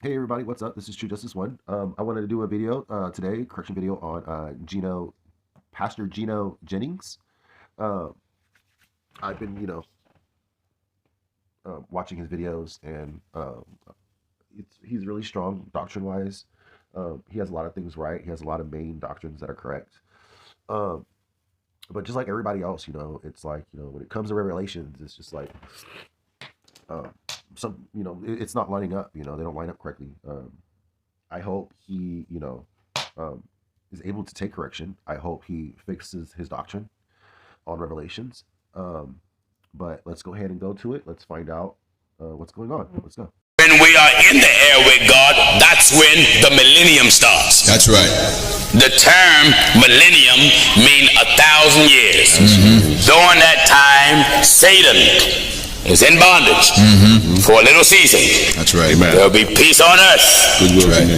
Hey everybody, what's up? This is True Justice One. I wanted to do a video today, correction video on Gino, Pastor Gino Jennings. Uh, I've been, watching his videos, and he's really strong doctrine-wise. He has a lot of things right. He has a lot of main doctrines that are correct. Um, but just like everybody else, it's like when it comes to revelations, it's just like um, it's not lining up. They don't line up correctly. I hope he, um, is able to take correction. I hope he fixes his doctrine on Revelations. But let's go ahead and go to it. Let's find out what's going on. Let's go. When we are in the air with God, that's when the millennium starts. That's right. The term millennium means 1,000 years. During that time, Satan is in bondage for a little season. That's right. There'll be peace on earth,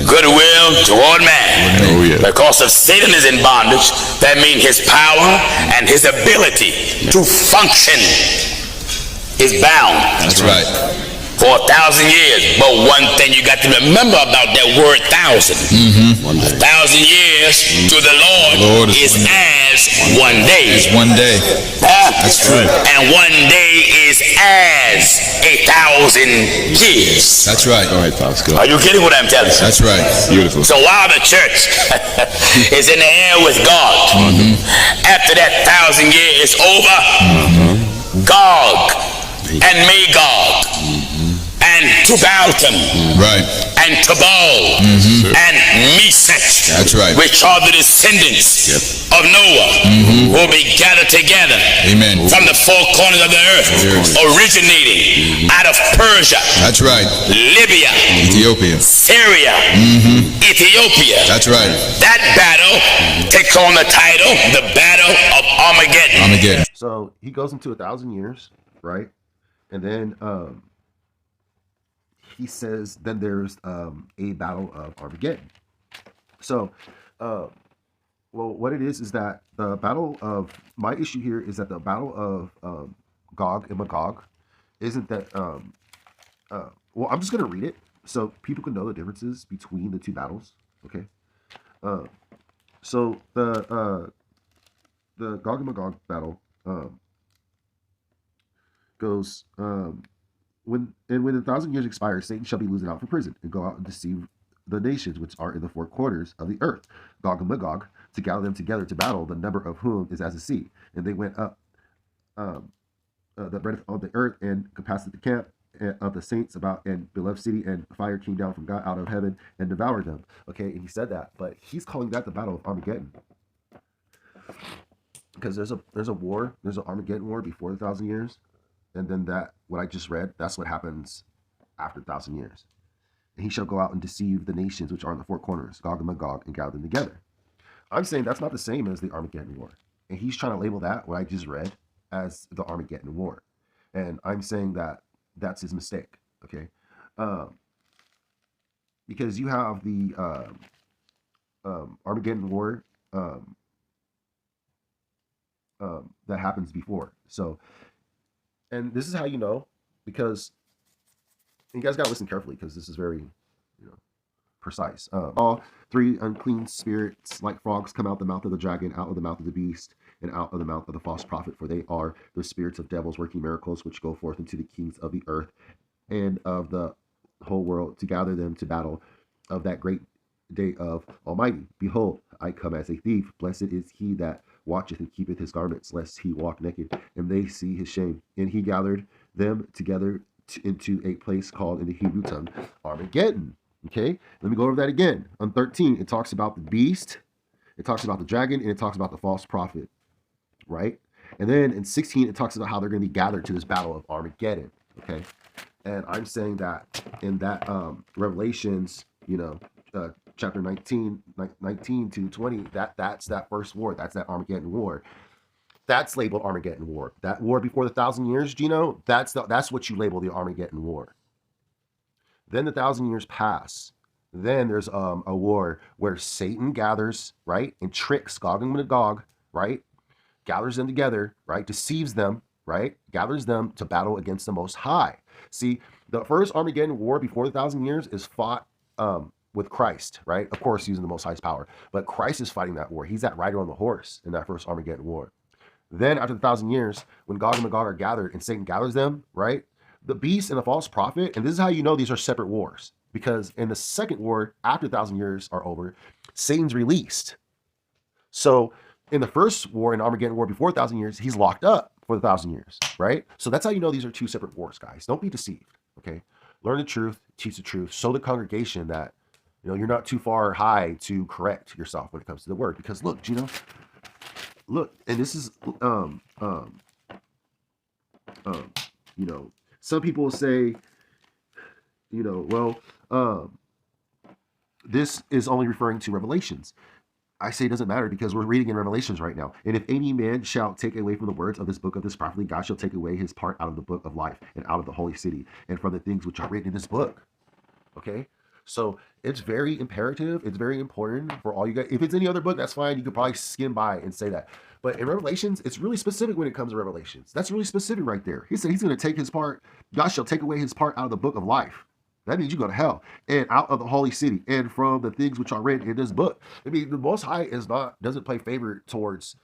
goodwill toward man. Oh, yeah. Because if Satan is in bondage, that means his power and his ability to function is bound. That's right. For 1,000 years. But one thing you got to remember about that word 1,000. 1,000 years to the Lord is as one day. It's one day. That's true. And one day is as 1,000 years. That's right. All right, Pascal. Are you getting what I'm telling you? That's right. Beautiful. So while the church is in the air with God, after that 1,000 years is over, Gog and Magog and Tubal-Cain, Right. and Tubal, and Meshach, That's right. which are the descendants of Noah, will be gathered together Amen. from the four corners of the earth, originating out of Persia, That's right. Libya, Ethiopia. Syria, Ethiopia. That's right. That battle takes on the title, the Battle of Armageddon. Armageddon. So he goes into 1,000 years, right? And then he says, then there's a battle of Armageddon. So, well, what it is that the battle of, my issue here is that the battle of Gog and Magog isn't that, well, I'm just going to read it so people can know the differences between the two battles, okay? So the Gog and Magog battle goes, when 1,000 years expire, Satan shall be loosened out from prison and go out and deceive the nations which are in the four quarters of the earth, Gog and Magog, to gather them together to battle, the number of whom is as the sea. And they went up the breadth of the earth and compassed the camp of the saints about and beloved city, and fire came down from God out of heaven and devoured them. Okay, and he said that, but he's calling that the battle of Armageddon, because there's a war, there's an Armageddon war before the 1,000 years. And then that, what I just read, that's what happens after 1,000 years. And he shall go out and deceive the nations which are in the four corners, Gog and Magog, and gather them together. I'm saying that's not the same as the Armageddon War. And he's trying to label that, what I just read, as the Armageddon War. And I'm saying that that's his mistake, okay? Because you have the Armageddon War that happens before. So, and this is how you know, because you guys got to listen carefully, because this is very, precise. All three unclean spirits like frogs come out the mouth of the dragon, out of the mouth of the beast, and out of the mouth of the false prophet, for they are the spirits of devils working miracles, which go forth into the kings of the earth and of the whole world to gather them to battle of that great day of Almighty. Behold, I come as a thief. Blessed is he that watcheth and keepeth his garments, lest he walk naked, and they see his shame. And he gathered them together into a place called in the Hebrew tongue Armageddon. Okay, let me go over that again. On 13, it talks about the beast, it talks about the dragon, and it talks about the false prophet, right? And then in 16, it talks about how they're going to be gathered to this battle of Armageddon. Okay, and I'm saying that in that Revelations, chapter 19 to 20, that's that first war. That's that Armageddon war. That's labeled Armageddon war. That war before the 1,000 years, Gino, that's what you label the Armageddon war. Then the 1,000 years pass. Then there's a war where Satan gathers, right, and tricks Gog and Magog, right, gathers them together, right, deceives them, right, gathers them to battle against the Most High. See, the first Armageddon war before the 1,000 years is fought with Christ, right? Of course, using the Most High's power, but Christ is fighting that war. He's that rider on the horse in that first Armageddon war. Then after the 1,000 years, when Gog and Magog are gathered and Satan gathers them, right? The beast and the false prophet, and this is how you know these are separate wars, because in the second war, after 1,000 years are over, Satan's released. So in the first war, in Armageddon war before 1,000 years, he's locked up for the 1,000 years, right? So that's how you know these are two separate wars, guys. Don't be deceived, okay? Learn the truth, teach the truth, show the congregation that you're not too far high to correct yourself when it comes to the word. Because look, Gino, look, and this is some people will say, this is only referring to Revelations. I say it doesn't matter, because we're reading in Revelations right now. And if any man shall take away from the words of this book of this prophecy, God shall take away his part out of the book of life and out of the holy city and from the things which are written in this book. Okay? So it's very imperative. It's very important for all you guys. If it's any other book, that's fine. You could probably skim by and say that. But in Revelations, it's really specific when it comes to Revelations. That's really specific right there. He said he's going to take his part. God shall take away his part out of the book of life. That means you go to hell, and out of the holy city, and from the things which are written in this book. I mean, the Most High doesn't play favor towards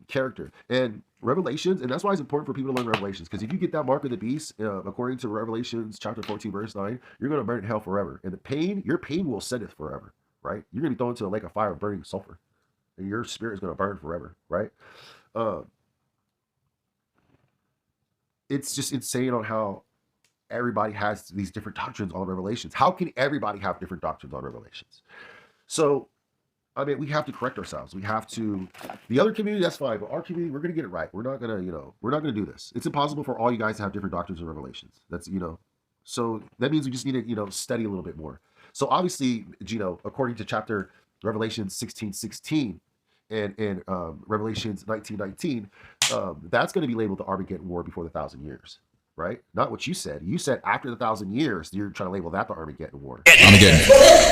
character and Revelations, and that's why it's important for people to learn Revelations. Because if you get that mark of the beast, according to Revelations chapter 14, verse 9, you're going to burn in hell forever, and your pain will sendeth forever. Right? You're going to be thrown into a lake of fire of burning sulfur, and your spirit is going to burn forever. Right? It's just insane on how everybody has these different doctrines on Revelations. How can everybody have different doctrines on Revelations? So, I mean, we have to correct ourselves. We have to. The other community, that's fine, but our community, we're going to get it right. We're not going to, we're not going to do this. It's impossible for all you guys to have different doctrines and Revelations. That's, so that means we just need to, study a little bit more. So obviously, Gino, according to chapter Revelation 16:16 and Revelations 19:19, that's going to be labeled the Armageddon War before the 1,000 years. Right? Not what you said. You said after the 1,000 years, you're trying to label that the Armageddon War. Armageddon.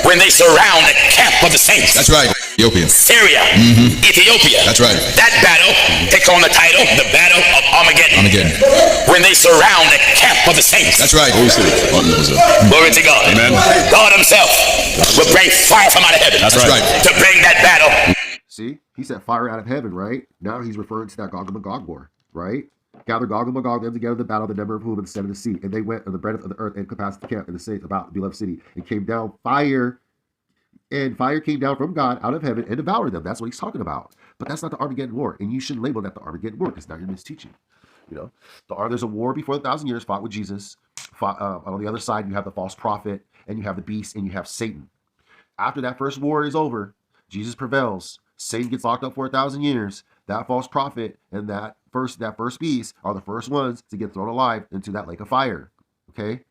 When they surround the camp of the saints. That's right. Ethiopia. Syria. Ethiopia. That's right. That battle takes on the title, the Battle of Armageddon. Armageddon. When they surround the camp of the saints. That's right. Glory to God. Amen. God himself will bring fire from out of heaven. That's right. To bring that battle. See? He said fire out of heaven, right? Now he's referring to that Gog and Magog war, right? Gather Gog and Magog them together the battle, the number of whom in the set of the sea. And they went on the breadth of the earth and compassed the camp and the saints about the beloved city. And came down fire. And fire came down from God out of heaven and devoured them. That's what he's talking about. But that's not the Armageddon War. And you should label that the Armageddon War, because now you're misteaching. There's a war before the 1,000 years fought with Jesus. On the other side, you have the false prophet, and you have the beast, and you have Satan. After that first war is over, Jesus prevails. Satan gets locked up for 1,000 years. That false prophet and that first beast are the first ones to get thrown alive into that lake of fire. Okay?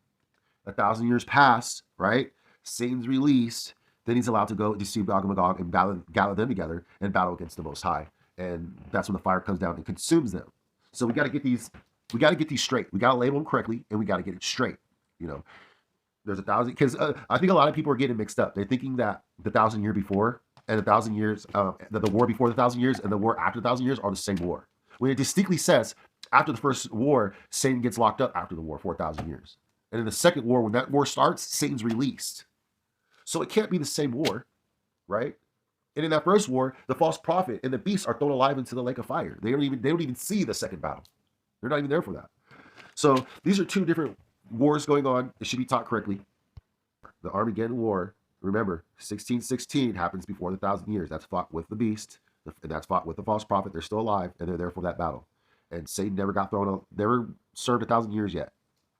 1,000 years pass, right? Satan's released. Then he's allowed to go deceive Gog and Magog and gather them together and battle against the Most High. And that's when the fire comes down and consumes them. So we got to get these straight. We got to label them correctly, and we got to get it straight. There's 1,000, because I think a lot of people are getting mixed up. They're thinking that the 1,000 year before and the 1,000 years, that the war before the 1,000 years and the war after the 1,000 years are the same war. When it distinctly says after the first war, Satan gets locked up after the war for 1,000 years. And in the second war, when that war starts, Satan's released. So it can't be the same war, right? And in that first war, the false prophet and the beast are thrown alive into the lake of fire. They don't even see the second battle. They're not even there for that. So these are two different wars going on. It should be taught correctly. The Armageddon War, remember, 16:16 happens before the 1,000 years. That's fought with the beast, and that's fought with the false prophet. They're still alive, and they're there for that battle. And Satan never served 1,000 years yet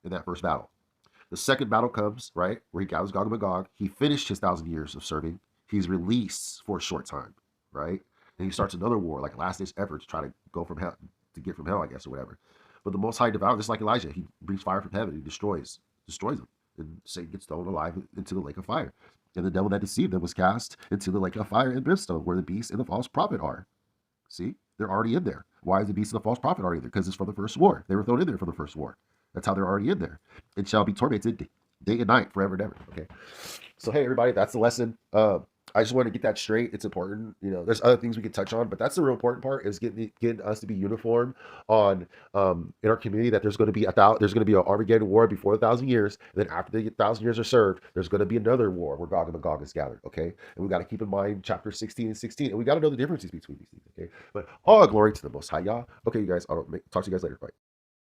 in that first battle. The second battle comes, right, where he gathers Gog and Magog. He finished his 1,000 years of serving. He's released for a short time, right? And he starts another war, like a last ditch effort to try to go from hell, to get from hell, I guess, or whatever. But the Most High devours, just like Elijah. He brings fire from heaven. He destroys them. And Satan gets thrown alive into the lake of fire. And the devil that deceived them was cast into the lake of fire and brimstone, where the beast and the false prophet are. See? They're already in there. Why is the beast and the false prophet already in there? Because it's from the first war. They were thrown in there for the first war. That's how they're already in there. It shall be tormented day and night, forever and ever. Okay? So, hey, everybody, that's the lesson. I just want to get that straight. It's important. You know, there's other things we could touch on, but that's the real important part is getting us to be uniform on in our community that there's going to be there's going to be an Armageddon war before 1,000 years, and then after the 1,000 years are served, there's going to be another war where Gog and Magog is gathered. Okay, and we got to keep in mind chapter 16 and 16, and we got to know the differences between these things. Okay, but all glory to the Most High, Yah. Okay, you guys. Talk to you guys later. Bye.